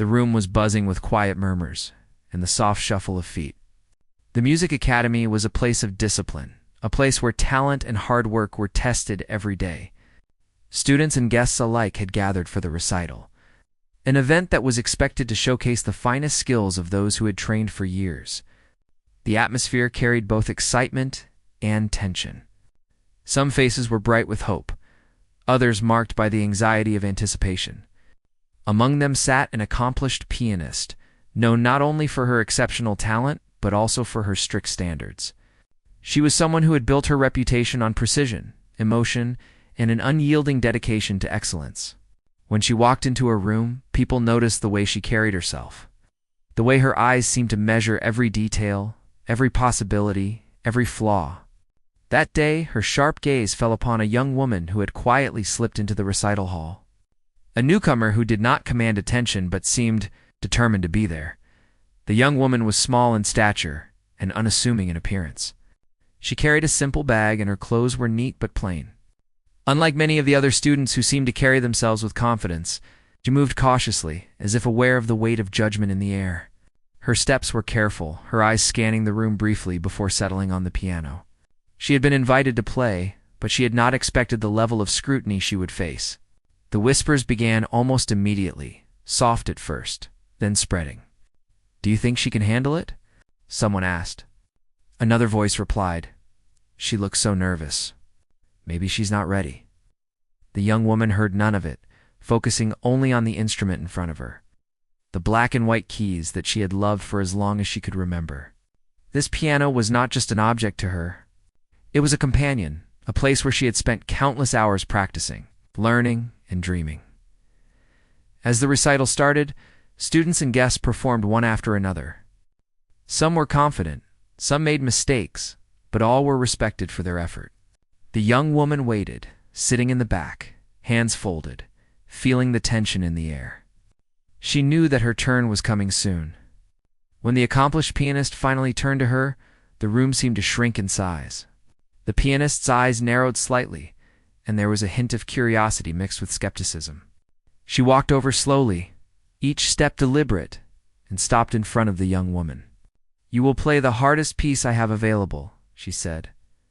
The room was buzzing with quiet murmurs and the soft shuffle of feet. The music academy was a place of discipline, a place where talent and hard work were tested every day. Students and guests alike had gathered for the recital, an event that was expected to showcase the finest skills of those who had trained for years. The atmosphere carried both excitement and tension. Some faces were bright with hope, others marked by the anxiety of anticipation. Among them sat an accomplished pianist, known not only for her exceptional talent, but also for her strict standards. She was someone who had built her reputation on precision, emotion, and an unyielding dedication to excellence. When she walked into a room, people noticed the way she carried herself, the way her eyes seemed to measure every detail, every possibility, every flaw. That day, her sharp gaze fell upon a young woman who had quietly slipped into the recital hall. A newcomer who did not command attention but seemed determined to be there. The young woman was small in stature and unassuming in appearance. She carried a simple bag and her clothes were neat but plain. Unlike many of the other students who seemed to carry themselves with confidence, she moved cautiously, as if aware of the weight of judgment in the air. Her steps were careful, her eyes scanning the room briefly before settling on the piano. She had been invited to play, but she had not expected the level of scrutiny she would face. The whispers began almost immediately, soft at first, then spreading. "Do you think she can handle it?" someone asked. Another voice replied, "She looks so nervous. Maybe she's not ready." The young woman heard none of it, focusing only on the instrument in front of her, the black and white keys that she had loved for as long as she could remember. This piano was not just an object to her. It was a companion, a place where she had spent countless hours practicing, learning, and dreaming. As the recital started, students and guests performed one after another. Some were confident, some made mistakes, but all were respected for their effort. The young woman waited, sitting in the back, hands folded, feeling the tension in the air. She knew that her turn was coming soon. When the accomplished pianist finally turned to her, the room seemed to shrink in size. The pianist's eyes narrowed slightly, and there was a hint of curiosity mixed with skepticism. She walked over slowly, each step deliberate, and stopped in front of the young woman. "You will play the hardest piece I have available," she said,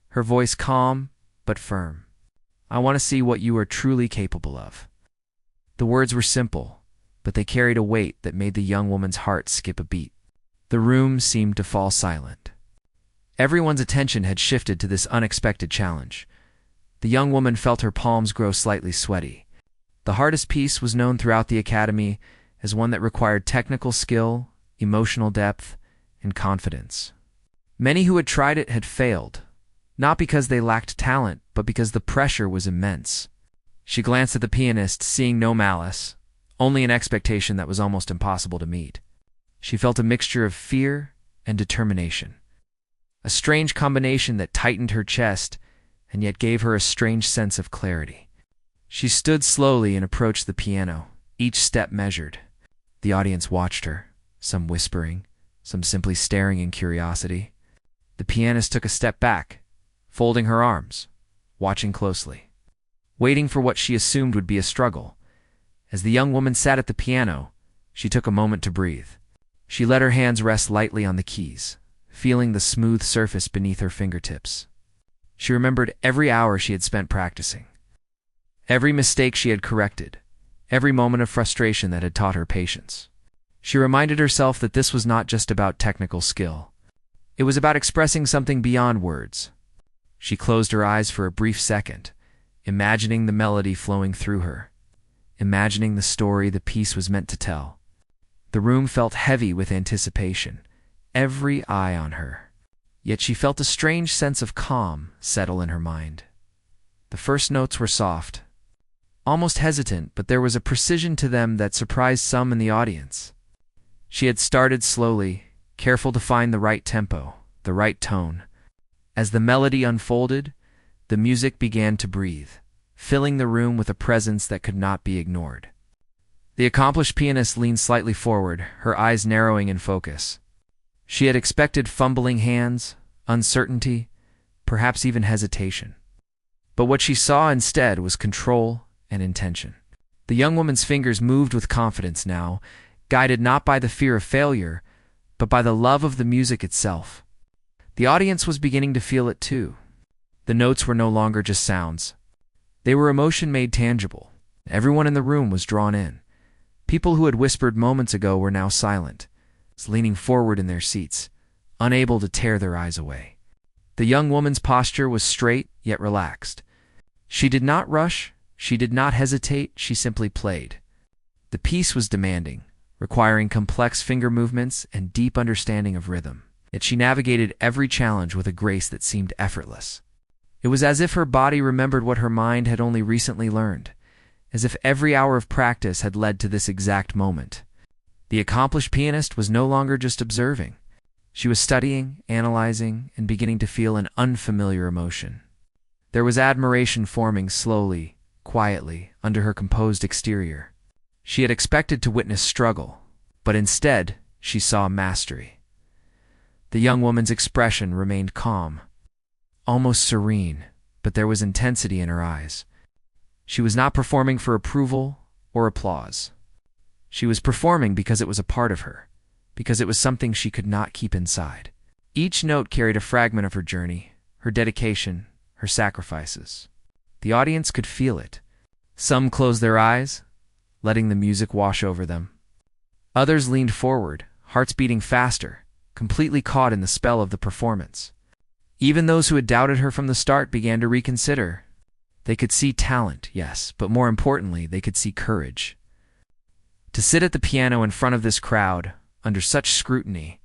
her voice calm but firm. "I want to see what you are truly capable of." The words were simple, but they carried a weight that made the young woman's heart skip a beat. The room seemed to fall silent. Everyone's attention had shifted to this unexpected challenge. The young woman felt her palms grow slightly sweaty. The hardest piece was known throughout the academy as one that required technical skill, emotional depth, and confidence. Many who had tried it had failed, not because they lacked talent, but because the pressure was immense. She glanced at the pianist, seeing no malice, only an expectation that was almost impossible to meet. She felt a mixture of fear and determination, a strange combination that tightened her chest and yet gave her a strange sense of clarity. She stood slowly and approached the piano, each step measured. The audience watched her, some whispering, some simply staring in curiosity. The pianist took a step back, folding her arms, watching closely, waiting for what she assumed would be a struggle. As the young woman sat at the piano, she took a moment to breathe. She let her hands rest lightly on the keys, feeling the smooth surface beneath her fingertips. She remembered every hour she had spent practicing, every mistake she had corrected, every moment of frustration that had taught her patience. She reminded herself that this was not just about technical skill. It was about expressing something beyond words. She closed her eyes for a brief second, imagining the melody flowing through her, imagining the story the piece was meant to tell. The room felt heavy with anticipation, every eye on her. Yet she felt a strange sense of calm settle in her mind. The first notes were soft, almost hesitant, but there was a precision to them that surprised some in the audience. She had started slowly, careful to find the right tempo, the right tone. As the melody unfolded, the music began to breathe, filling the room with a presence that could not be ignored. The accomplished pianist leaned slightly forward, her eyes narrowing in focus. She had expected fumbling hands, uncertainty, perhaps even hesitation. But what she saw instead was control and intention. The young woman's fingers moved with confidence now, guided not by the fear of failure, but by the love of the music itself. The audience was beginning to feel it too. The notes were no longer just sounds. They were emotion made tangible. Everyone in the room was drawn in. People who had whispered moments ago were now silent, leaning forward in their seats, unable to tear their eyes away. The young woman's posture was straight yet relaxed. She did not rush, she did not hesitate, she simply played. The piece was demanding, requiring complex finger movements and deep understanding of rhythm. Yet she navigated every challenge with a grace that seemed effortless. It was as if her body remembered what her mind had only recently learned, as if every hour of practice had led to this exact moment. The accomplished pianist was no longer just observing. She was studying, analyzing, and beginning to feel an unfamiliar emotion. There was admiration forming slowly, quietly, under her composed exterior. She had expected to witness struggle, but instead she saw mastery. The young woman's expression remained calm, almost serene, but there was intensity in her eyes. She was not performing for approval or applause. She was performing because it was a part of her, because it was something she could not keep inside. Each note carried a fragment of her journey, her dedication, her sacrifices. The audience could feel it. Some closed their eyes, letting the music wash over them. Others leaned forward, hearts beating faster, completely caught in the spell of the performance. Even those who had doubted her from the start began to reconsider. They could see talent, yes, but more importantly, they could see courage. To sit at the piano in front of this crowd, under such scrutiny,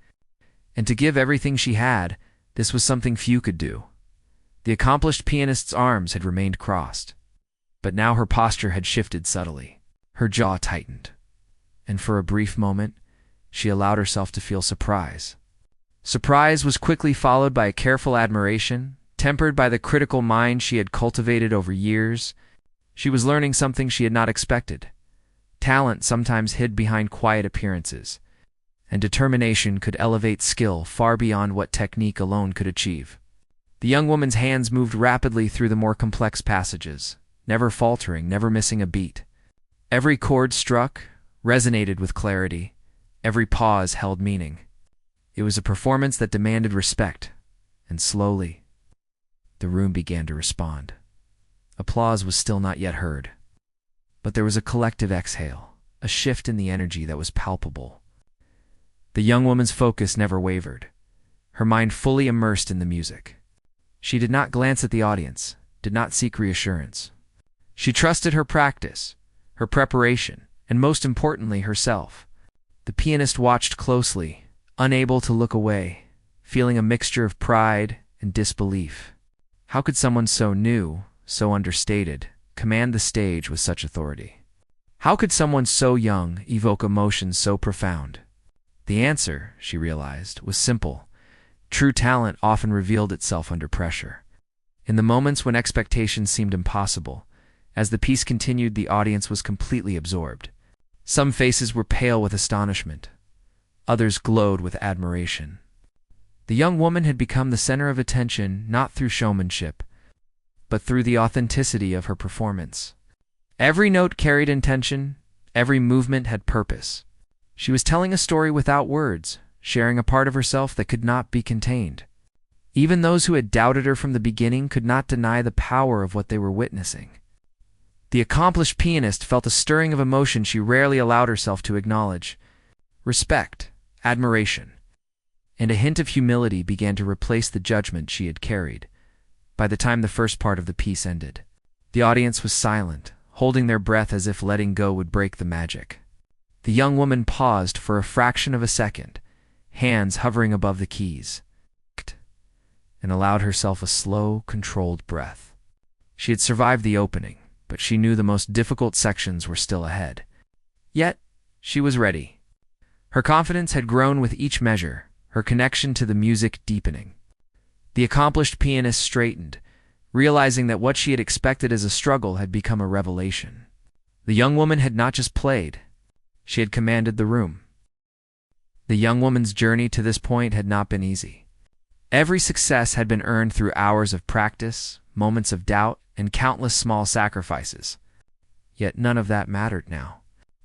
and to give everything she had, this was something few could do. The accomplished pianist's arms had remained crossed, but now her posture had shifted subtly. Her jaw tightened, and for a brief moment, she allowed herself to feel surprise. Surprise was quickly followed by a careful admiration, tempered by the critical mind she had cultivated over years. She was learning something she had not expected. Talent sometimes hid behind quiet appearances, and determination could elevate skill far beyond what technique alone could achieve. The young woman's hands moved rapidly through the more complex passages, never faltering, never missing a beat. Every chord struck resonated with clarity. Every pause held meaning. It was a performance that demanded respect, and slowly, the room began to respond. Applause was still not yet heard, but there was a collective exhale, a shift in the energy that was palpable. The young woman's focus never wavered, her mind fully immersed in the music. She did not glance at the audience, did not seek reassurance. She trusted her practice, her preparation, and most importantly, herself. The pianist watched closely, unable to look away, feeling a mixture of pride and disbelief. How could someone so new, so understated, command the stage with such authority? How could someone so young evoke emotions so profound? The answer, she realized, was simple. True talent often revealed itself under pressure. In the moments when expectations seemed impossible, as the piece continued, the audience was completely absorbed. Some faces were pale with astonishment. Others glowed with admiration. The young woman had become the center of attention not through showmanship, but through the authenticity of her performance. Every note carried intention, every movement had purpose. She was telling a story without words, sharing a part of herself that could not be contained. Even those who had doubted her from the beginning could not deny the power of what they were witnessing. The accomplished pianist felt a stirring of emotion she rarely allowed herself to acknowledge. Respect, admiration, and a hint of humility began to replace the judgment she had carried. By the time the first part of the piece ended, the audience was silent, holding their breath as if letting go would break the magic. The young woman paused for a fraction of a second, hands hovering above the keys, and allowed herself a slow, controlled breath. She had survived the opening, but she knew the most difficult sections were still ahead. Yet, she was ready. Her confidence had grown with each measure, her connection to the music deepening. The accomplished pianist straightened, realizing that what she had expected as a struggle had become a revelation. The young woman had not just played, she had commanded the room. The young woman's journey to this point had not been easy. Every success had been earned through hours of practice, moments of doubt, and countless small sacrifices. Yet none of that mattered now.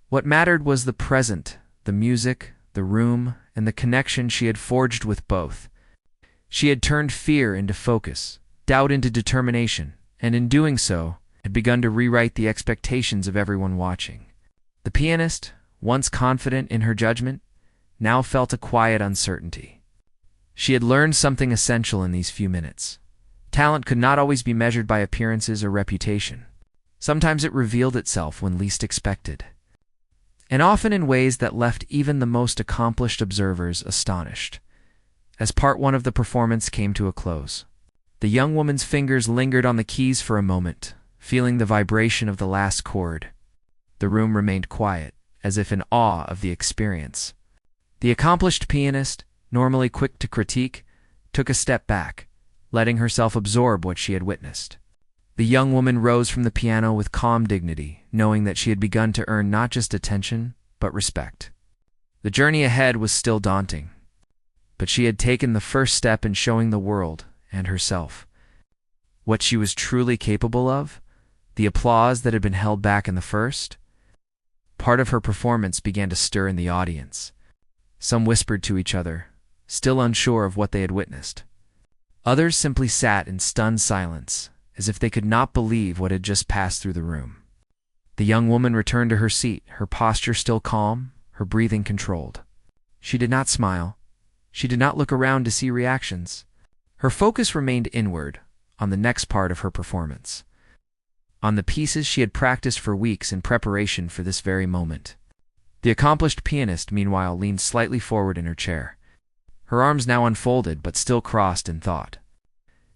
What mattered was the present, the music, the room, and the connection she had forged with both. She had turned fear into focus, doubt into determination, and in doing so, had begun to rewrite the expectations of everyone watching. The pianist, once confident in her judgment, now felt a quiet uncertainty. She had learned something essential in these few minutes. Talent could not always be measured by appearances or reputation. Sometimes it revealed itself when least expected, and often in ways that left even the most accomplished observers astonished. As part one of the performance came to a close, the young woman's fingers lingered on the keys for a moment, feeling the vibration of the last chord. The room remained quiet, as if in awe of the experience. The accomplished pianist, normally quick to critique, took a step back, letting herself absorb what she had witnessed. The young woman rose from the piano with calm dignity, knowing that she had begun to earn not just attention, but respect. The journey ahead was still daunting, but she had taken the first step in showing the world and herself what she was truly capable of. The applause that had been held back in the first part of her performance began to stir in the audience. Some whispered to each other, still unsure of what they had witnessed. Others simply sat in stunned silence, as if they could not believe what had just passed through the room. The young woman returned to her seat, her posture still calm, her breathing controlled. She did not smile. She did not look around to see reactions. Her focus remained inward, on the next part of her performance, on the pieces she had practiced for weeks in preparation for this very moment. The accomplished pianist, meanwhile, leaned slightly forward in her chair, her arms now unfolded but still crossed in thought.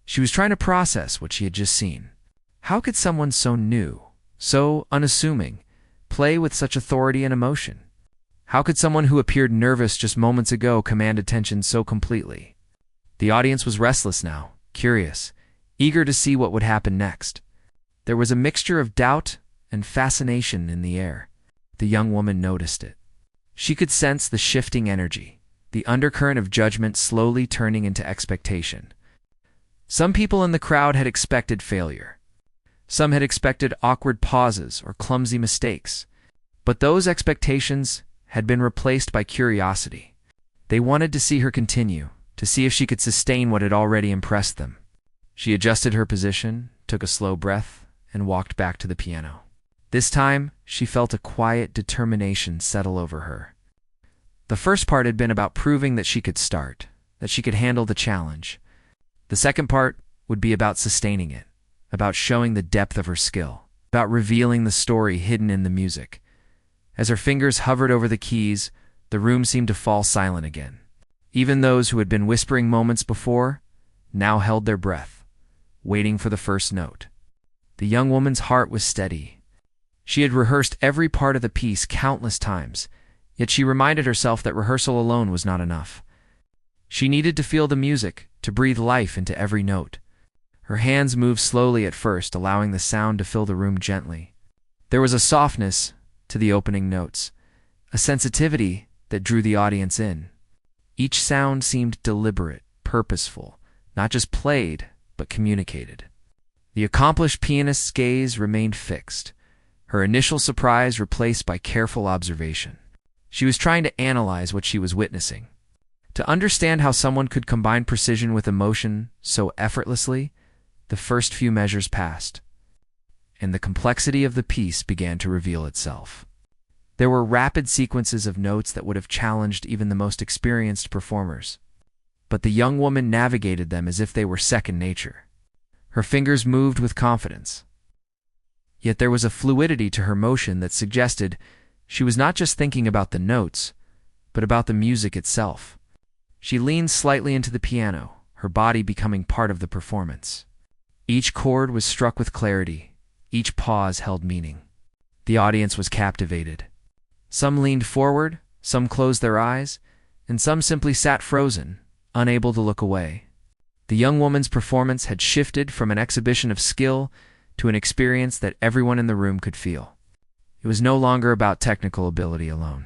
She was trying to process what she had just seen. How could someone so new, so unassuming, play with such authority and emotion? How could someone who appeared nervous just moments ago command attention so completely? The audience was restless now, curious, eager to see what would happen next. There was a mixture of doubt and fascination in the air. The young woman noticed it. She could sense the shifting energy, the undercurrent of judgment slowly turning into expectation. Some people in the crowd had expected failure. Some had expected awkward pauses or clumsy mistakes. But those expectations had been replaced by curiosity. They wanted to see her continue, to see if she could sustain what had already impressed them. She adjusted her position, took a slow breath, and walked back to the piano. This time, she felt a quiet determination settle over her. The first part had been about proving that she could start, that she could handle the challenge. The second part would be about sustaining it, about showing the depth of her skill, about revealing the story hidden in the music. As her fingers hovered over the keys, the room seemed to fall silent again. Even those who had been whispering moments before now held their breath, waiting for the first note. The young woman's heart was steady. She had rehearsed every part of the piece countless times, yet she reminded herself that rehearsal alone was not enough. She needed to feel the music, to breathe life into every note. Her hands moved slowly at first, allowing the sound to fill the room gently. There was a softness to the opening notes, a sensitivity that drew the audience in. Each sound seemed deliberate, purposeful, not just played, but communicated. The accomplished pianist's gaze remained fixed, her initial surprise replaced by careful observation. She was trying to analyze what she was witnessing, to understand how someone could combine precision with emotion so effortlessly. The first few measures passed, and the complexity of the piece began to reveal itself. There were rapid sequences of notes that would have challenged even the most experienced performers, but the young woman navigated them as if they were second nature. Her fingers moved with confidence, yet there was a fluidity to her motion that suggested she was not just thinking about the notes, but about the music itself. She leaned slightly into the piano, her body becoming part of the performance. Each chord was struck with clarity, each pause held meaning. The audience was captivated. Some leaned forward, some closed their eyes, and some simply sat frozen, unable to look away. The young woman's performance had shifted from an exhibition of skill to an experience that everyone in the room could feel. It was no longer about technical ability alone.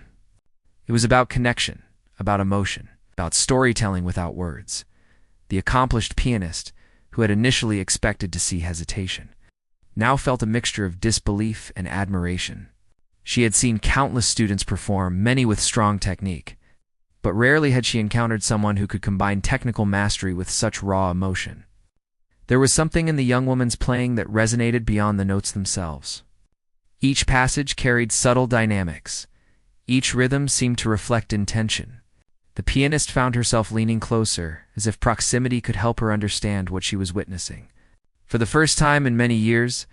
It was about connection, about emotion, about storytelling without words. The accomplished pianist, who had initially expected to see hesitation, now felt a mixture of disbelief and admiration. She had seen countless students perform, many with strong technique, but rarely had she encountered someone who could combine technical mastery with such raw emotion. There was something in the young woman's playing that resonated beyond the notes themselves. Each passage carried subtle dynamics. Each rhythm seemed to reflect intention. The pianist found herself leaning closer, as if proximity could help her understand what she was witnessing. For the first time in many years,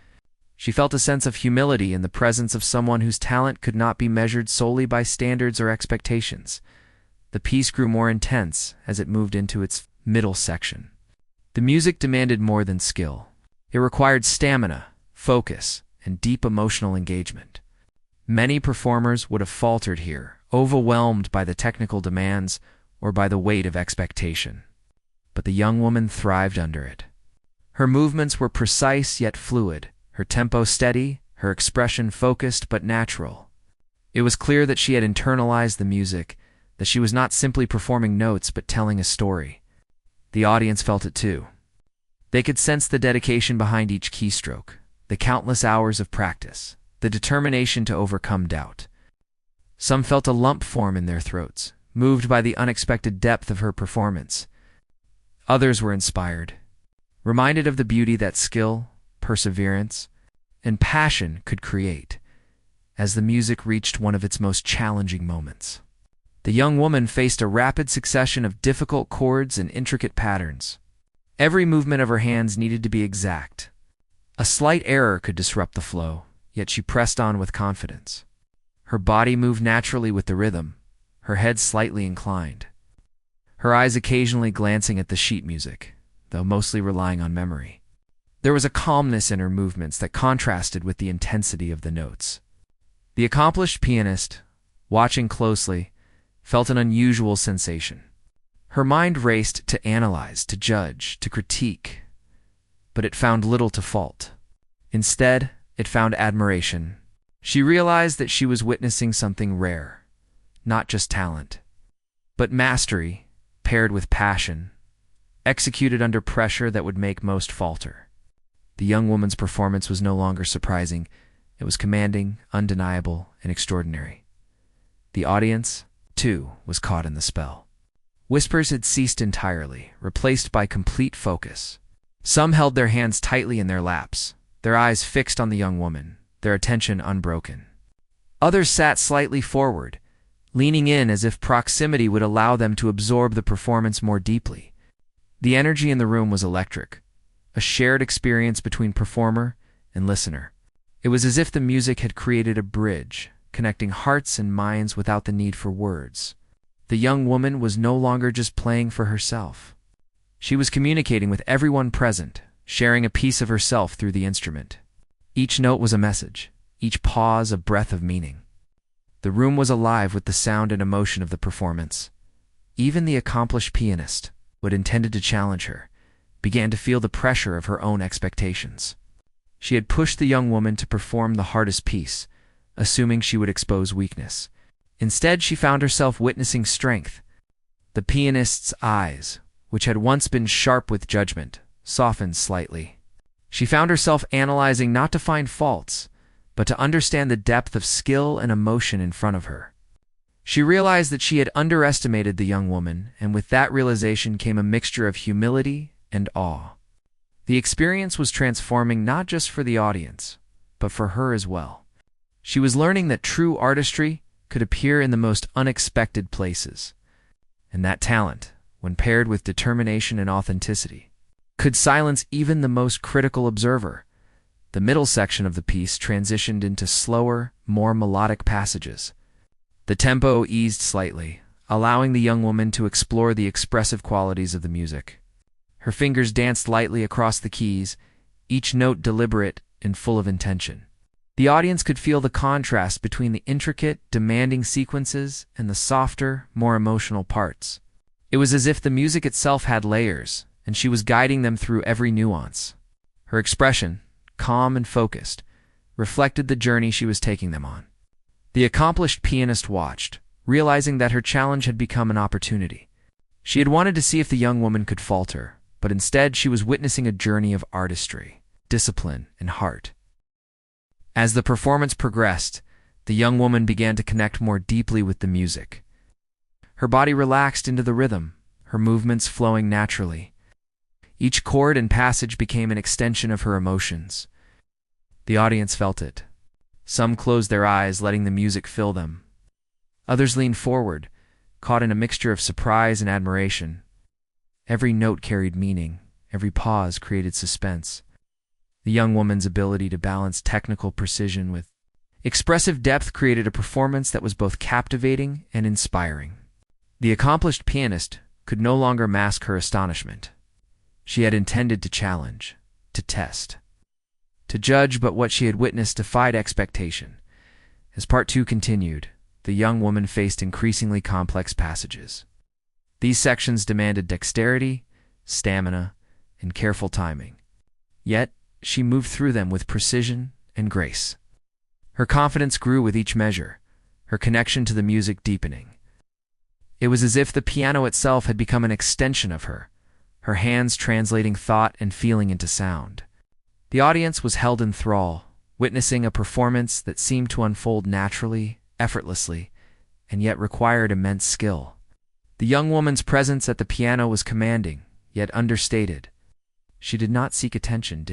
she felt a sense of humility in the presence of someone whose talent could not be measured solely by standards or expectations. The piece grew more intense as it moved into its middle section. The music demanded more than skill. It required stamina, focus, and deep emotional engagement. Many performers would have faltered here, overwhelmed by the technical demands or by the weight of expectation. But the young woman thrived under it. Her movements were precise yet fluid, her tempo steady, her expression focused but natural. It was clear that she had internalized the music, that she was not simply performing notes but telling a story. The audience felt it too. They could sense the dedication behind each keystroke, the countless hours of practice, the determination to overcome doubt. Some felt a lump form in their throats, moved by the unexpected depth of her performance. Others were inspired, reminded of the beauty that skill, perseverance, and passion could create, as the music reached one of its most challenging moments. The young woman faced a rapid succession of difficult chords and intricate patterns. Every movement of her hands needed to be exact. A slight error could disrupt the flow, yet she pressed on with confidence. Her body moved naturally with the rhythm, her head slightly inclined, her eyes occasionally glancing at the sheet music, though mostly relying on memory. There was a calmness in her movements that contrasted with the intensity of the notes. The accomplished pianist, watching closely, felt an unusual sensation. Her mind raced to analyze, to judge, to critique, but it found little to fault. Instead, it found admiration. She realized that she was witnessing something rare, not just talent, but mastery, paired with passion, executed under pressure that would make most falter. The young woman's performance was no longer surprising. It was commanding, undeniable, and extraordinary. The audience, too, was caught in the spell. Whispers had ceased entirely, replaced by complete focus. Some held their hands tightly in their laps, their eyes fixed on the young woman, their attention unbroken. Others sat slightly forward, leaning in as if proximity would allow them to absorb the performance more deeply. The energy in the room was electric, a shared experience between performer and listener. It was as if the music had created a bridge, connecting hearts and minds without the need for words. The young woman was no longer just playing for herself. She was communicating with everyone present, sharing a piece of herself through the instrument. Each note was a message, each pause a breath of meaning. The room was alive with the sound and emotion of the performance. Even the accomplished pianist, who had intended to challenge her, began to feel the pressure of her own expectations. She had pushed the young woman to perform the hardest piece, assuming she would expose weakness. Instead, she found herself witnessing strength. The pianist's eyes, which had once been sharp with judgment, softened slightly. She found herself analyzing not to find faults, but to understand the depth of skill and emotion in front of her. She realized that she had underestimated the young woman, and with that realization came a mixture of humility and awe. The experience was transforming not just for the audience, but for her as well. She was learning that true artistry could appear in the most unexpected places, and that talent, when paired with determination and authenticity, could silence even the most critical observer. The middle section of the piece transitioned into slower, more melodic passages. The tempo eased slightly, allowing the young woman to explore the expressive qualities of the music. Her fingers danced lightly across the keys, each note deliberate and full of intention. The audience could feel the contrast between the intricate, demanding sequences and the softer, more emotional parts. It was as if the music itself had layers, and she was guiding them through every nuance. Her expression, calm and focused, reflected the journey she was taking them on. The accomplished pianist watched, realizing that her challenge had become an opportunity. She had wanted to see if the young woman could falter, but instead she was witnessing a journey of artistry, discipline, and heart. As the performance progressed, The young woman began to connect more deeply with the music. Her body relaxed into the rhythm, her movements flowing naturally. Each chord and passage became an extension of her emotions. The audience felt it. Some closed their eyes, letting the music fill them. Others leaned forward, caught in a mixture of surprise and admiration. Every note carried meaning, every pause created suspense. The young woman's ability to balance technical precision with expressive depth created a performance that was both captivating and inspiring. The accomplished pianist could no longer mask her astonishment. She had intended to challenge, to test, to judge, but what she had witnessed defied expectation. As part two continued, the young woman faced increasingly complex passages. These sections demanded dexterity, stamina, and careful timing. Yet, she moved through them with precision and grace. Her confidence grew with each measure, her connection to the music deepening. It was as if the piano itself had become an extension of her hands translating thought and feeling into sound. The audience was held in thrall, witnessing a performance that seemed to unfold naturally, effortlessly, and yet required immense skill. The young woman's presence at the piano was commanding, yet understated. She did not seek attention,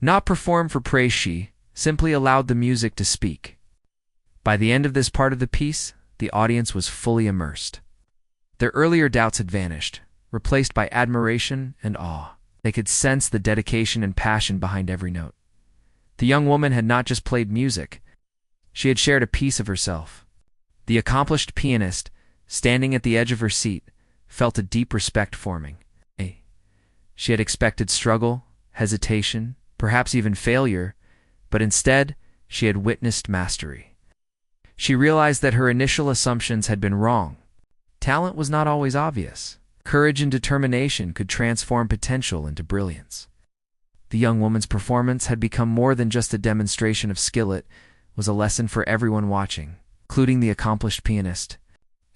not perform for praise, she simply allowed the music to speak. By the end of this part of the piece, the audience was fully immersed. Their earlier doubts had vanished, replaced by admiration and awe. They could sense the dedication and passion behind every note. The young woman had not just played music, she had shared a piece of herself. The accomplished pianist, standing at the edge of her seat, felt a deep respect forming. She had expected struggle, hesitation, perhaps even failure, but instead, she had witnessed mastery. She realized that her initial assumptions had been wrong. Talent was not always obvious. Courage and determination could transform potential into brilliance. The young woman's performance had become more than just a demonstration of skill. It was a lesson for everyone watching, including the accomplished pianist.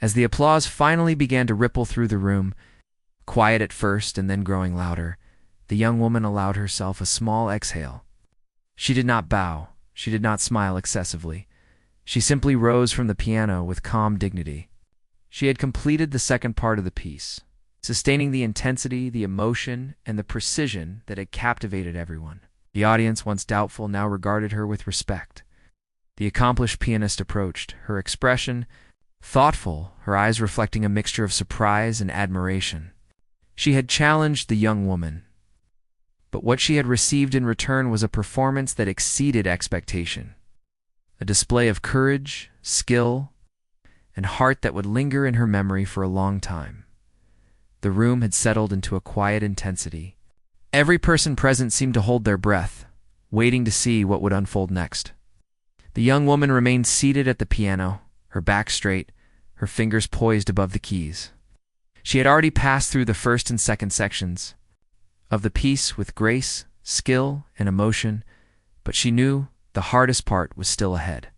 As the applause finally began to ripple through the room, quiet at first and then growing louder, the young woman allowed herself a small exhale. She did not bow, she did not smile excessively. She simply rose from the piano with calm dignity. She had completed the second part of the piece, sustaining the intensity, the emotion, and the precision that had captivated everyone. The audience, once doubtful, now regarded her with respect. The accomplished pianist approached, her expression thoughtful, her eyes reflecting a mixture of surprise and admiration. She had challenged the young woman, but what she had received in return was a performance that exceeded expectation. A display of courage, skill, and heart that would linger in her memory for a long time. The room had settled into a quiet intensity. Every person present seemed to hold their breath, waiting to see what would unfold next. The young woman remained seated at the piano, her back straight, her fingers poised above the keys. She had already passed through the first and second sections of the piece with grace, skill, and emotion, but she knew the hardest part was still ahead.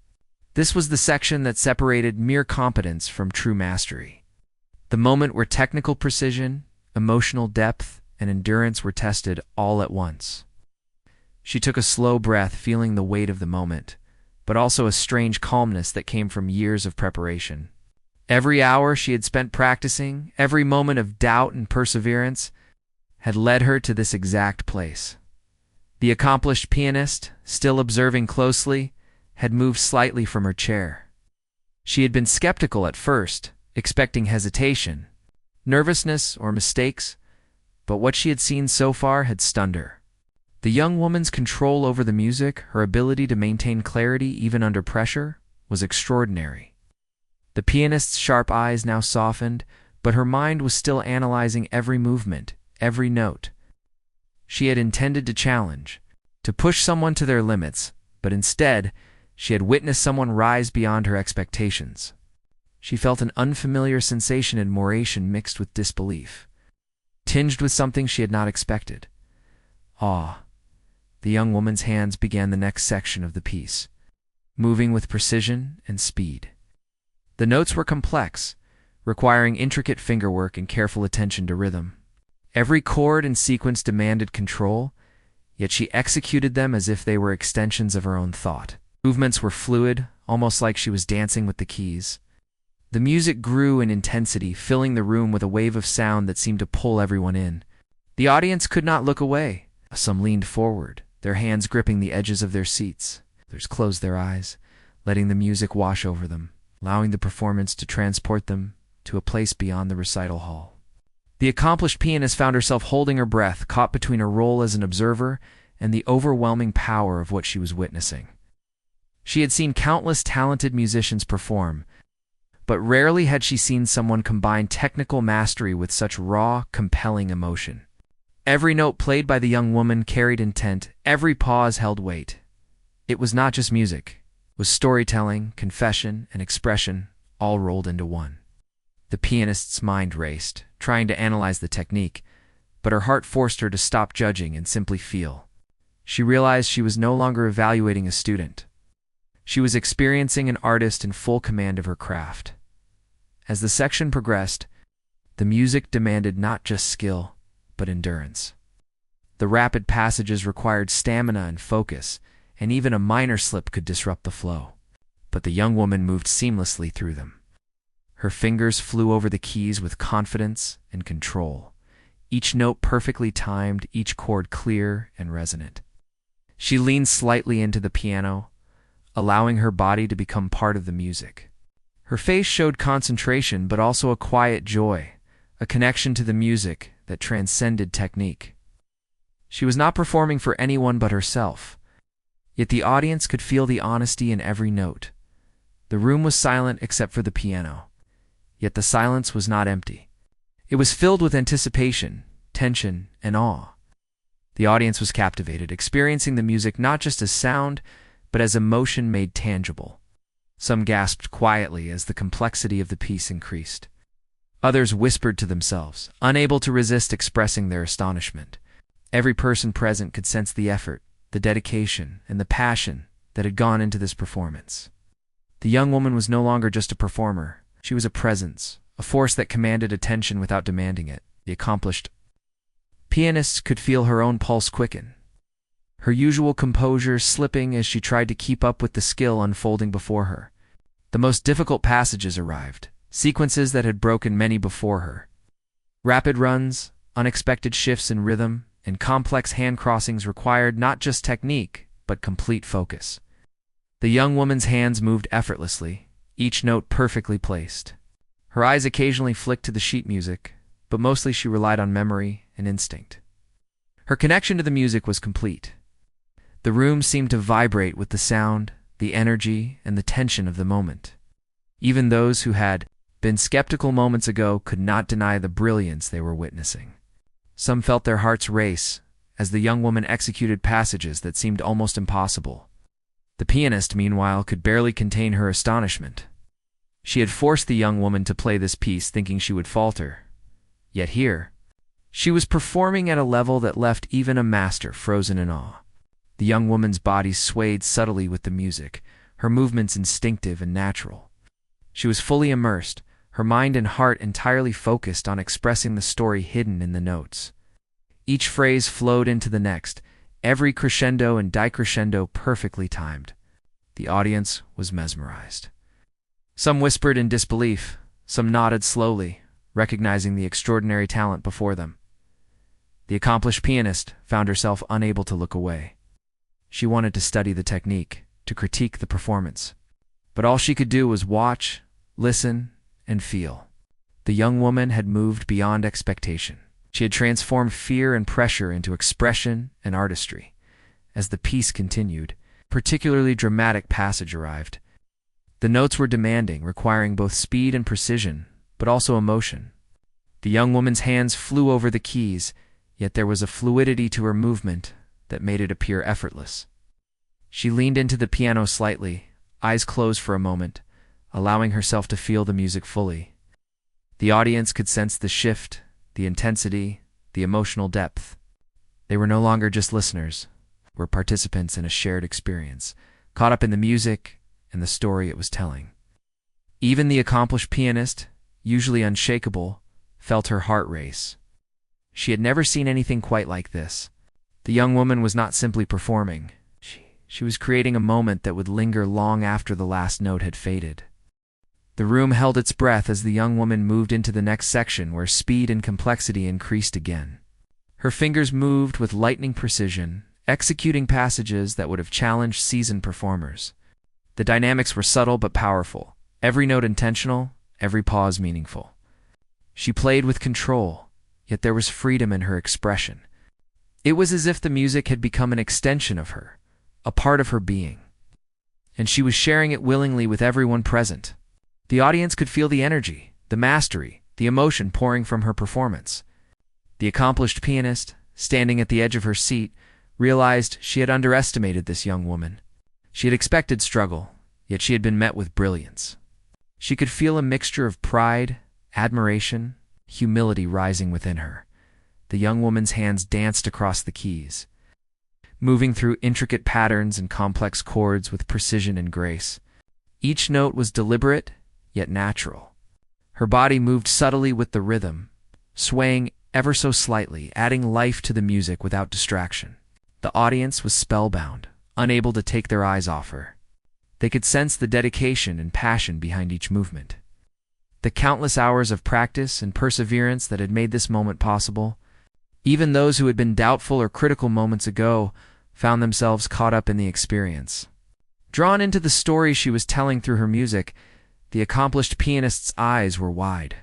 This was the section that separated mere competence from true mastery. The moment where technical precision, emotional depth, and endurance were tested all at once. She took a slow breath, feeling the weight of the moment, but also a strange calmness that came from years of preparation. Every hour she had spent practicing, every moment of doubt and perseverance, had led her to this exact place. The accomplished pianist, still observing closely, had moved slightly from her chair. She had been skeptical at first, expecting hesitation, nervousness, or mistakes, but what she had seen so far had stunned her. The young woman's control over the music, her ability to maintain clarity even under pressure, was extraordinary. The pianist's sharp eyes now softened, but her mind was still analyzing every movement, every note. She had intended to challenge, to push someone to their limits, but instead, she had witnessed someone rise beyond her expectations. She felt an unfamiliar sensation in admiration mixed with disbelief, tinged with something she had not expected. Awe. The young woman's hands began the next section of the piece, moving with precision and speed. The notes were complex, requiring intricate fingerwork and careful attention to rhythm. Every chord and sequence demanded control, yet she executed them as if they were extensions of her own thought. Movements were fluid, almost like she was dancing with the keys. The music grew in intensity, filling the room with a wave of sound that seemed to pull everyone in. The audience could not look away. Some leaned forward, their hands gripping the edges of their seats. Others closed their eyes, letting the music wash over them, allowing the performance to transport them to a place beyond the recital hall. The accomplished pianist found herself holding her breath, caught between her role as an observer and the overwhelming power of what she was witnessing. She had seen countless talented musicians perform, but rarely had she seen someone combine technical mastery with such raw, compelling emotion. Every note played by the young woman carried intent, every pause held weight. It was not just music. It was storytelling, confession, and expression, all rolled into one. The pianist's mind raced, trying to analyze the technique, but her heart forced her to stop judging and simply feel. She realized she was no longer evaluating a student. She was experiencing an artist in full command of her craft. As the section progressed, the music demanded not just skill, but endurance. The rapid passages required stamina and focus, and even a minor slip could disrupt the flow. But the young woman moved seamlessly through them. Her fingers flew over the keys with confidence and control, each note perfectly timed, each chord clear and resonant. She leaned slightly into the piano, allowing her body to become part of the music. Her face showed concentration, but also a quiet joy, a connection to the music that transcended technique. She was not performing for anyone but herself, yet the audience could feel the honesty in every note. The room was silent except for the piano, yet the silence was not empty. It was filled with anticipation, tension, and awe. The audience was captivated, experiencing the music not just as sound, but as emotion made tangible. Some gasped quietly as the complexity of the piece increased. Others whispered to themselves, unable to resist expressing their astonishment. Every person present could sense the effort, the dedication, and the passion that had gone into this performance. The young woman was no longer just a performer. She was a presence, a force that commanded attention without demanding it. The accomplished pianist could feel her own pulse quicken, her usual composure slipping as she tried to keep up with the skill unfolding before her. The most difficult passages arrived, sequences that had broken many before her. Rapid runs, unexpected shifts in rhythm, and complex hand crossings required not just technique, but complete focus. The young woman's hands moved effortlessly, each note perfectly placed. Her eyes occasionally flicked to the sheet music, but mostly she relied on memory and instinct. Her connection to the music was complete. The room seemed to vibrate with the sound, the energy, and the tension of the moment. Even those who had been skeptical moments ago could not deny the brilliance they were witnessing. Some felt their hearts race as the young woman executed passages that seemed almost impossible. The pianist, meanwhile, could barely contain her astonishment. She had forced the young woman to play this piece thinking she would falter. Yet here, she was performing at a level that left even a master frozen in awe. The young woman's body swayed subtly with the music, her movements instinctive and natural. She was fully immersed, her mind and heart entirely focused on expressing the story hidden in the notes. Each phrase flowed into the next, every crescendo and decrescendo perfectly timed. The audience was mesmerized. Some whispered in disbelief, some nodded slowly, recognizing the extraordinary talent before them. The accomplished pianist found herself unable to look away. She wanted to study the technique, to critique the performance. But all she could do was watch, listen, and feel. The young woman had moved beyond expectation. She had transformed fear and pressure into expression and artistry. As the piece continued, a particularly dramatic passage arrived. The notes were demanding, requiring both speed and precision, but also emotion. The young woman's hands flew over the keys, yet there was a fluidity to her movement that made it appear effortless. She leaned into the piano slightly, eyes closed for a moment, allowing herself to feel the music fully. The audience could sense the shift, the intensity, the emotional depth. They were no longer just listeners, were participants in a shared experience, caught up in the music and the story it was telling. Even the accomplished pianist, usually unshakable, felt her heart race. She had never seen anything quite like this. The young woman was not simply performing. she was creating a moment that would linger long after the last note had faded. The room held its breath as the young woman moved into the next section, where speed and complexity increased again. Her fingers moved with lightning precision, executing passages that would have challenged seasoned performers. The dynamics were subtle but powerful, every note intentional, every pause meaningful. She played with control, yet there was freedom in her expression. It was as if the music had become an extension of her, a part of her being. And she was sharing it willingly with everyone present. The audience could feel the energy, the mastery, the emotion pouring from her performance. The accomplished pianist, standing at the edge of her seat, realized she had underestimated this young woman. She had expected struggle, yet she had been met with brilliance. She could feel a mixture of pride, admiration, humility rising within her. The young woman's hands danced across the keys, moving through intricate patterns and complex chords with precision and grace. Each note was deliberate, yet natural. Her body moved subtly with the rhythm, swaying ever so slightly, adding life to the music without distraction. The audience was spellbound, unable to take their eyes off her. They could sense the dedication and passion behind each movement. The countless hours of practice and perseverance that had made this moment possible. Even those who had been doubtful or critical moments ago found themselves caught up in the experience. Drawn into the story she was telling through her music, the accomplished pianist's eyes were wide,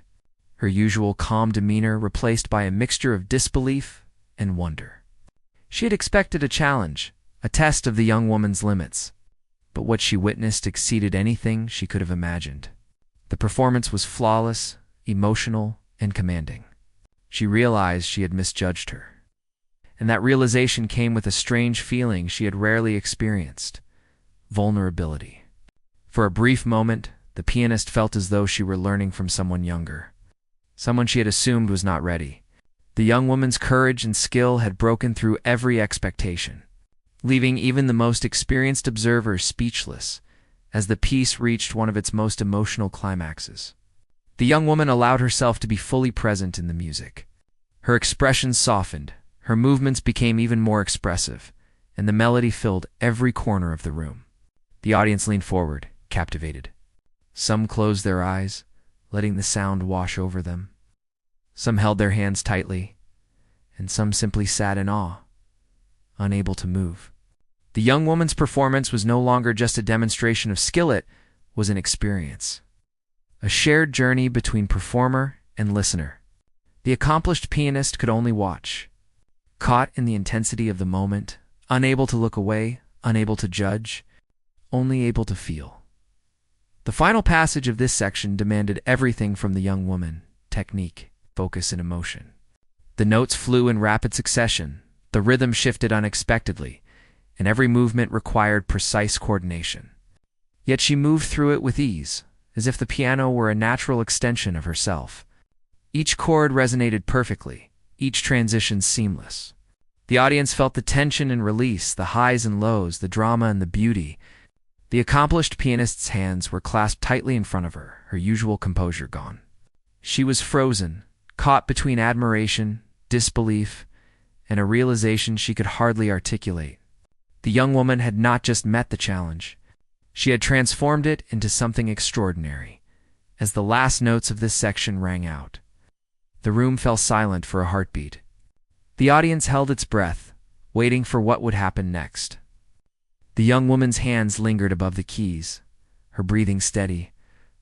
her usual calm demeanor replaced by a mixture of disbelief and wonder. She had expected a challenge, a test of the young woman's limits, but what she witnessed exceeded anything she could have imagined. The performance was flawless, emotional, and commanding. She realized she had misjudged her, and that realization came with a strange feeling she had rarely experienced: vulnerability. For a brief moment, the pianist felt as though she were learning from someone younger, someone she had assumed was not ready. The young woman's courage and skill had broken through every expectation, leaving even the most experienced observer speechless as the piece reached one of its most emotional climaxes. The young woman allowed herself to be fully present in the music. Her expressions softened, her movements became even more expressive, and the melody filled every corner of the room. The audience leaned forward, captivated. Some closed their eyes, letting the sound wash over them. Some held their hands tightly, and some simply sat in awe, unable to move. The young woman's performance was no longer just a demonstration of skill, it was an experience, a shared journey between performer and listener. The accomplished pianist could only watch, caught in the intensity of the moment, unable to look away, unable to judge, only able to feel. The final passage of this section demanded everything from the young woman: technique, focus, and emotion. The notes flew in rapid succession, the rhythm shifted unexpectedly, and every movement required precise coordination. Yet she moved through it with ease, as if the piano were a natural extension of herself. Each chord resonated perfectly, each transition seamless. The audience felt the tension and release, the highs and lows, the drama and the beauty. The accomplished pianist's hands were clasped tightly in front of her, her usual composure gone. She was frozen, caught between admiration, disbelief, and a realization she could hardly articulate. The young woman had not just met the challenge, she had transformed it into something extraordinary. As the last notes of this section rang out, the room fell silent for a heartbeat. The audience held its breath, waiting for what would happen next. The young woman's hands lingered above the keys, her breathing steady,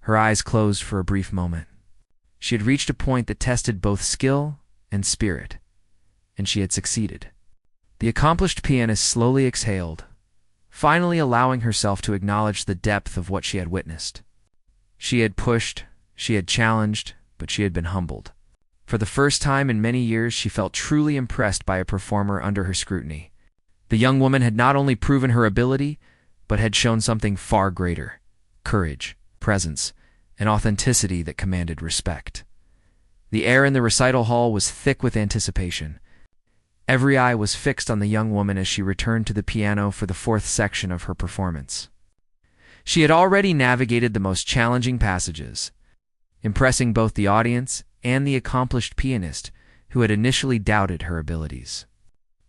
her eyes closed for a brief moment. She had reached a point that tested both skill and spirit, and she had succeeded. The accomplished pianist slowly exhaled, finally allowing herself to acknowledge the depth of what she had witnessed. She had pushed, she had challenged, but she had been humbled. For the first time in many years, she felt truly impressed by a performer under her scrutiny. The young woman had not only proven her ability, but had shown something far greater: courage, presence, and authenticity that commanded respect. The air in the recital hall was thick with anticipation. Every eye was fixed on the young woman as she returned to the piano for the fourth section of her performance. She had already navigated the most challenging passages, impressing both the audience and the accomplished pianist, who had initially doubted her abilities.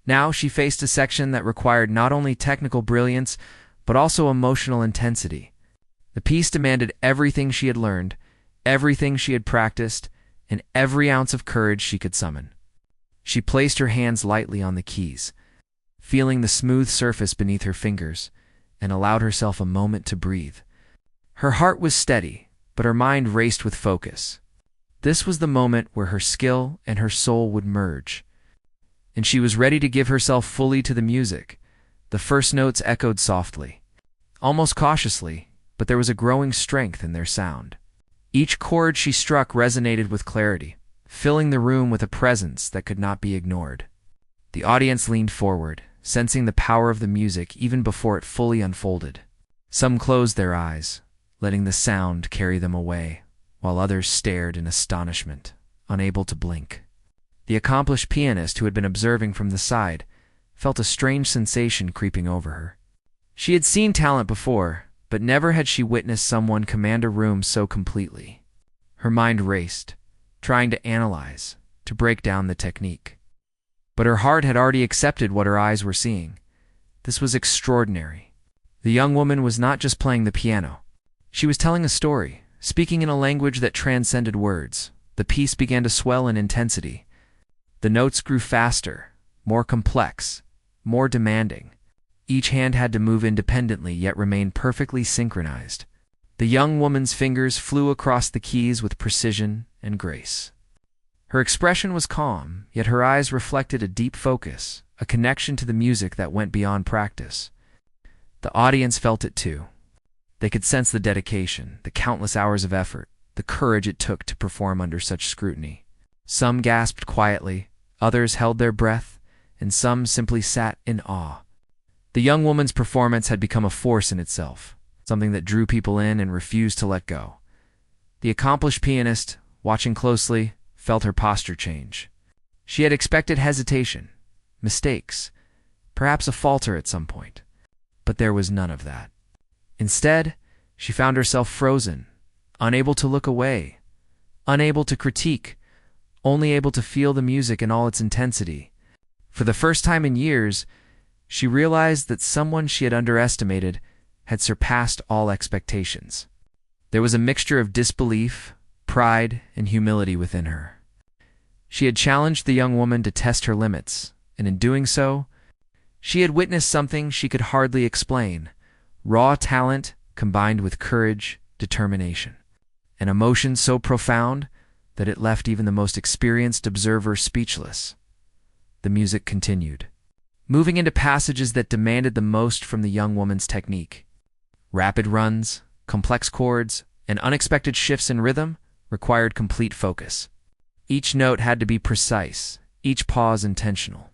Now she faced a section that required not only technical brilliance, but also emotional intensity. The piece demanded everything she had learned, everything she had practiced, and every ounce of courage she could summon. She placed her hands lightly on the keys, feeling the smooth surface beneath her fingers, and allowed herself a moment to breathe. Her heart was steady, but her mind raced with focus. This was the moment where her skill and her soul would merge, and she was ready to give herself fully to the music. The first notes echoed softly, almost cautiously, but there was a growing strength in their sound. Each chord she struck resonated with clarity, filling the room with a presence that could not be ignored. The audience leaned forward, sensing the power of the music even before it fully unfolded. Some closed their eyes, letting the sound carry them away, while others stared in astonishment, unable to blink. The accomplished pianist, who had been observing from the side, felt a strange sensation creeping over her. She had seen talent before, but never had she witnessed someone command a room so completely. Her mind raced, trying to analyze, to break down the technique. But her heart had already accepted what her eyes were seeing. This was extraordinary. The young woman was not just playing the piano. She was telling a story, speaking in a language that transcended words. The piece began to swell in intensity. The notes grew faster, more complex, more demanding. Each hand had to move independently yet remain perfectly synchronized. The young woman's fingers flew across the keys with precision and grace. Her expression was calm, yet her eyes reflected a deep focus, a connection to the music that went beyond practice. The audience felt it too. They could sense the dedication, the countless hours of effort, the courage it took to perform under such scrutiny. Some gasped quietly, others held their breath, and some simply sat in awe. The young woman's performance had become a force in itself, something that drew people in and refused to let go. The accomplished pianist, watching closely, felt her posture change. She had expected hesitation, mistakes, perhaps a falter at some point, but there was none of that. Instead, she found herself frozen, unable to look away, unable to critique, only able to feel the music in all its intensity. For the first time in years, she realized that someone she had underestimated had surpassed all expectations. There was a mixture of disbelief, pride, and humility within her. She had challenged the young woman to test her limits, and in doing so, she had witnessed something she could hardly explain: raw talent combined with courage, determination, an emotion so profound that it left even the most experienced observer speechless. The music continued, moving into passages that demanded the most from the young woman's technique. Rapid runs, complex chords, and unexpected shifts in rhythm required complete focus. Each note had to be precise, each pause intentional.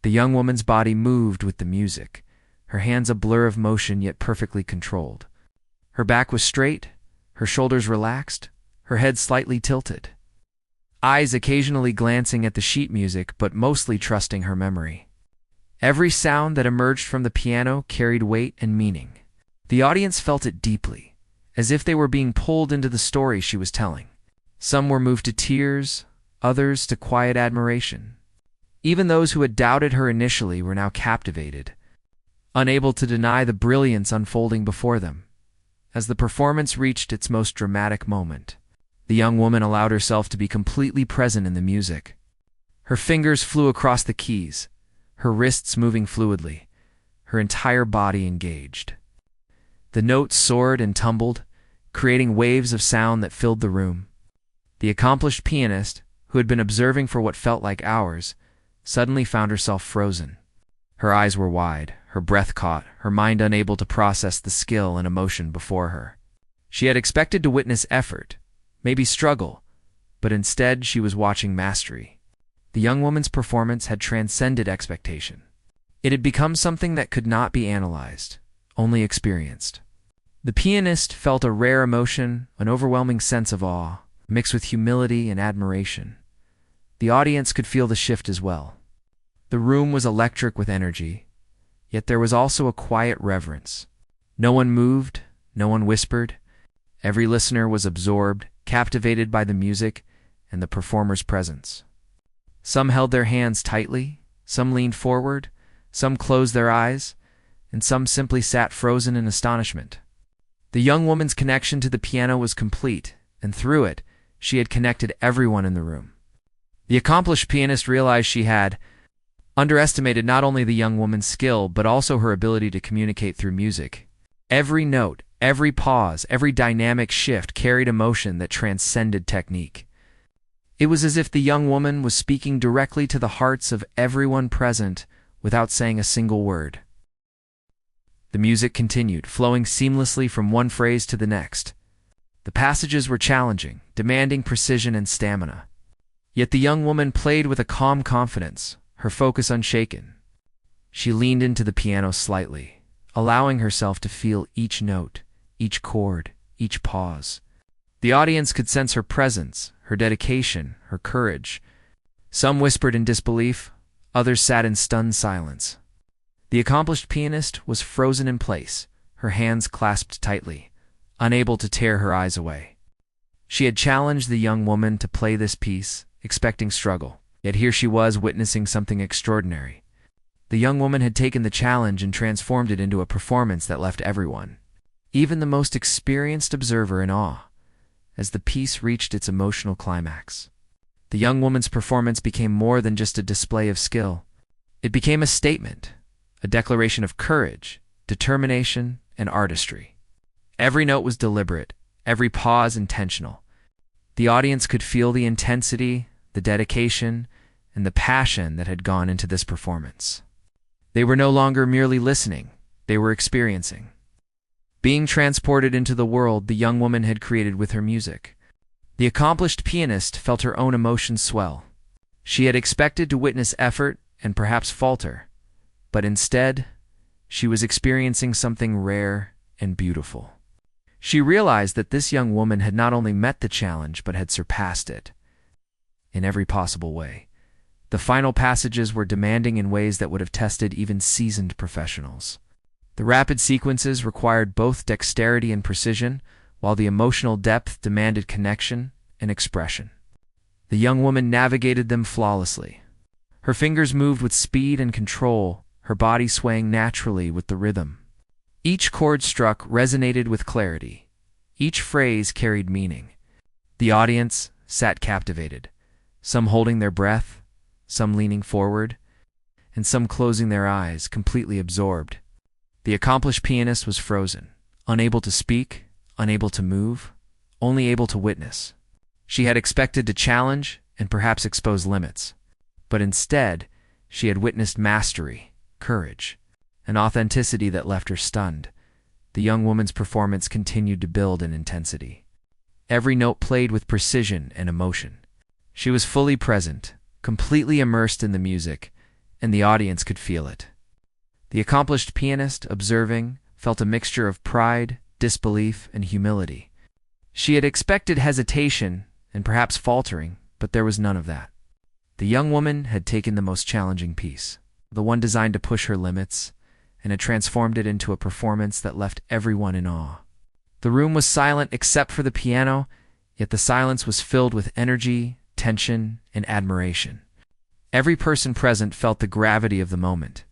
The young woman's body moved with the music, her hands a blur of motion yet perfectly controlled. Her back was straight, her shoulders relaxed, her head slightly tilted. Eyes occasionally glancing at the sheet music but mostly trusting her memory. Every sound that emerged from the piano carried weight and meaning. The audience felt it deeply, as if they were being pulled into the story she was telling. Some were moved to tears, others to quiet admiration. Even those who had doubted her initially were now captivated, unable to deny the brilliance unfolding before them. As the performance reached its most dramatic moment, the young woman allowed herself to be completely present in the music. Her fingers flew across the keys, her wrists moving fluidly, her entire body engaged. The notes soared and tumbled, creating waves of sound that filled the room. The accomplished pianist, who had been observing for what felt like hours, suddenly found herself frozen. Her eyes were wide, her breath caught, her mind unable to process the skill and emotion before her. She had expected to witness effort, maybe struggle, but instead she was watching mastery. The young woman's performance had transcended expectation. It had become something that could not be analyzed, only experienced. The pianist felt a rare emotion, an overwhelming sense of awe, mixed with humility and admiration. The audience could feel the shift as well. The room was electric with energy, yet there was also a quiet reverence. No one moved, no one whispered. Every listener was absorbed, captivated by the music and the performer's presence. Some held their hands tightly, Some leaned forward, some closed their eyes, and some simply sat frozen in astonishment. The young woman's connection to the piano was complete, and through it, she had connected everyone in the room. The accomplished pianist realized she had underestimated not only the young woman's skill, but also her ability to communicate through music. Every note, every pause, every dynamic shift carried emotion that transcended technique. It was as if the young woman was speaking directly to the hearts of everyone present without saying a single word. The music continued, flowing seamlessly from one phrase to the next. The passages were challenging, demanding precision and stamina. Yet the young woman played with a calm confidence, her focus unshaken. She leaned into the piano slightly, allowing herself to feel each note, each chord, each pause. The audience could sense her presence, her dedication, her courage. Some whispered in disbelief, others sat in stunned silence. The accomplished pianist was frozen in place, her hands clasped tightly, unable to tear her eyes away. She had challenged the young woman to play this piece, expecting struggle, yet here she was witnessing something extraordinary. The young woman had taken the challenge and transformed it into a performance that left everyone, even the most experienced observer, in awe. As the piece reached its emotional climax, the young woman's performance became more than just a display of skill. It became a statement, a declaration of courage, determination, and artistry. Every note was deliberate, every pause intentional. The audience could feel the intensity, the dedication, and the passion that had gone into this performance. They were no longer merely listening, they were experiencing. Being transported into the world the young woman had created with her music. The accomplished pianist felt her own emotions swell. She had expected to witness effort and perhaps falter, but instead, she was experiencing something rare and beautiful. She realized that this young woman had not only met the challenge, but had surpassed it in every possible way. The final passages were demanding in ways that would have tested even seasoned professionals. The rapid sequences required both dexterity and precision, while the emotional depth demanded connection and expression. The young woman navigated them flawlessly. Her fingers moved with speed and control, her body swaying naturally with the rhythm. Each chord struck resonated with clarity. Each phrase carried meaning. The audience sat captivated, some holding their breath, some leaning forward, and some closing their eyes, completely absorbed. The accomplished pianist was frozen, unable to speak, unable to move, only able to witness. She had expected to challenge and perhaps expose limits, but instead, she had witnessed mastery, courage, an authenticity that left her stunned. The young woman's performance continued to build in intensity. Every note played with precision and emotion. She was fully present, completely immersed in the music, and the audience could feel it. The accomplished pianist, observing, felt a mixture of pride, disbelief, and humility. She had expected hesitation and perhaps faltering, but there was none of that. The young woman had taken the most challenging piece, the one designed to push her limits, and had transformed it into a performance that left everyone in awe. The room was silent except for the piano, yet the silence was filled with energy, tension, and admiration. Every person present felt the gravity of the moment.